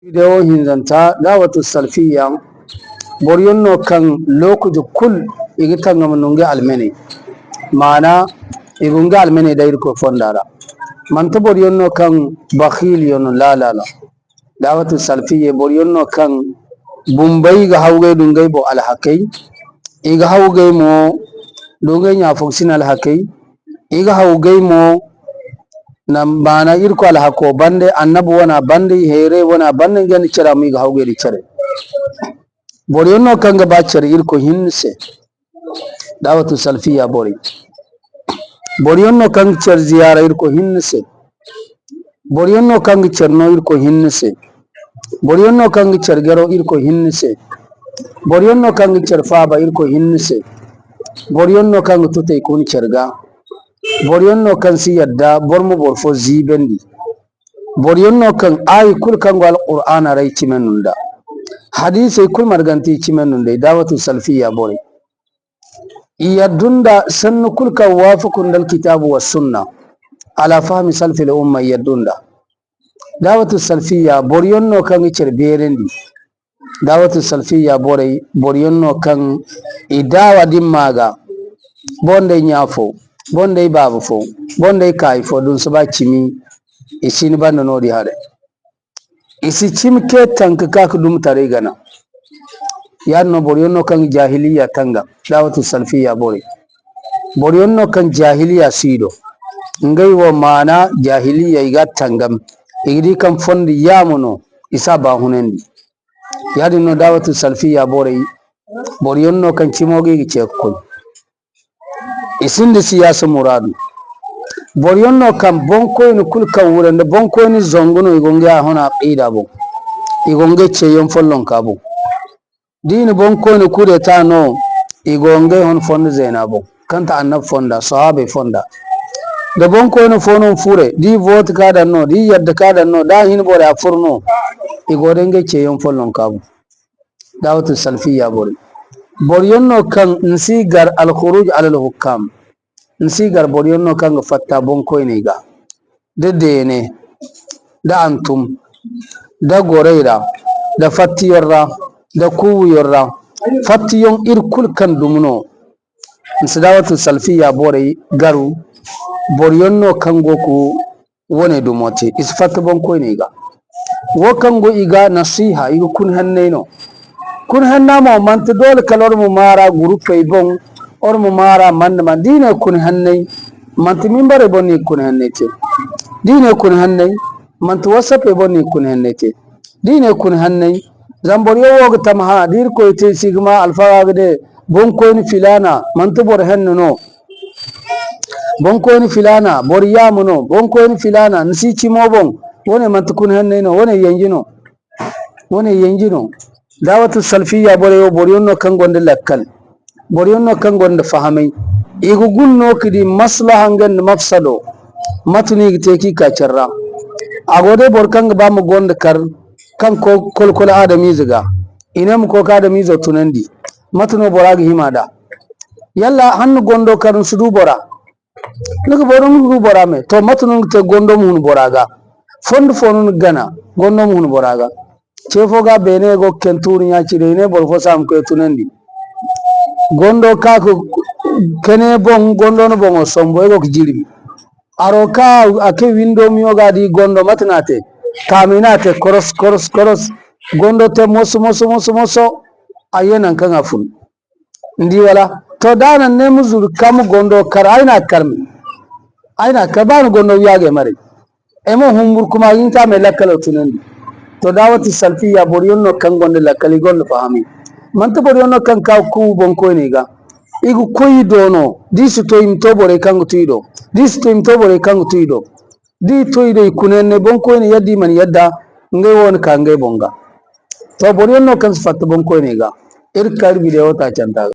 Video hinzanta dawatu salfiya borionno kan lokuju kul igita ngamununge almene mana igunge almene dair ko fondara manta borionno kan bakhil yono la dawatu salfiya borionno kan bumbai ga hawge dungai bo alhakai iga hawge mo dungai nya foksin alhakai iga hawge mo nam bana irko alhako bande annabu wana bande here wana bande ngani cera mi ga hawge di cere borionno kanga bacere irko hinse dawatu salfiya borionno kang cer ziyara irko hinse borionno kang cerno irko hinse borionno kang cer gero irko hinse borionno kang cer faba irko hinse borionno kang tutay kun cerga borionno kan si yadda bormo borfo zibendi borionno kan ay kul kan wal qur'ana ray cimenunda hadisi kul marganti cimenunda dawatu salfiya bore iyadunda sannu kul kan wafiqun dal kitabu was sunna ala fahmi salfi al umma iyadunda dawatu salfiya borionno kan cer berendi dawatu salfiya bore borionno kan idawa dimmaga bonde nyafo bonde babu fo bonde kai fo dun suba cimi isini banda nodi hade isi cimke tanka kaka dum tare gana yanno borionno kan jahiliya tanga dawatu salfiya borionno kan jahiliya sido ngai wo mana jahiliya iga tangam igidi kan fondi yamuno isa ba hunendi yadi no dawatu salfiya borionno kan cimogi cekko isindi siyasa muradu borionno kam bonkoyni kulka wurende bonkoyni zonguno igonge hona aqida bo igonge ceyon follon kabo dini bonkoyni kudeta no igonge hon fonde zainabo kanta annab fonda sahabe fonda de bonkoyni fonon fure di vote kada no di yadda kada no da hin bore afurno igodenge ceyon follon kabo dawatu salfiya borionno kan nsigar al khuruj ala al hukam nsigar borionno kan fatta bonkoyni ga dene da antum da goreira da fattiyorra da kuwiyorra fattiyon irkul kan dumno nsidawatu salfiya garu borionno kan goku wone dumote isfatta bonkoyni ga wo kan go iga nasiha igu kun hanneno kun hanna mo manta dole kalor mu mara gurupe bon or mu mara man dine kun hannai manta minbare bonni kun hannete dine kun hannai manta wasape bonni kun hannete dine kun hannai zambor yowo tamha dir ko te sigma alfa gade bon ko ni filana manta bor hanno bon ko ni filana bor yamuno bon ko ni filana nsi cimo bon wone manta kun hannai no wone yenjino dawatu salfiya borionno kan gonde lakkal borionno kan gonde fahamai igu gunno kidi maslahan gan mafsado matuni giteki ka cerra agode bor kan ba mu gonde kar kan ko kolkol adami ziga inam ko ka adami zo tunandi matuno boragi himada yalla hannu gondo karun sudu bora nugo boron bora me to matuno te gondo mun boraga fondu fonun gana gondo mun boraga cefoga bene go kenturi nya cirene bor fo sam ko tunandi gondo ka ko kene bon gondo no bon sombo go jilbi aro ka ake window mi oga di gondo matnate kaminate koros gondo te moso ayenan kan afun ndi wala to danan ne muzur kam gondo kar aina kaban gondo yage mare emo humbur kuma yinta me lakkalo tunandi to dawati salfiya borionno kan gonde lakkali gondo fahami manta borionno kan ka ku bonkoyni ga igu koyi dono disu to imto bore kan tuido di toido ikunenne bonkoyni yaddi man yadda ngay won ka ngay bonga to borionno kan fatta bonkoyni ga irkar video ta canta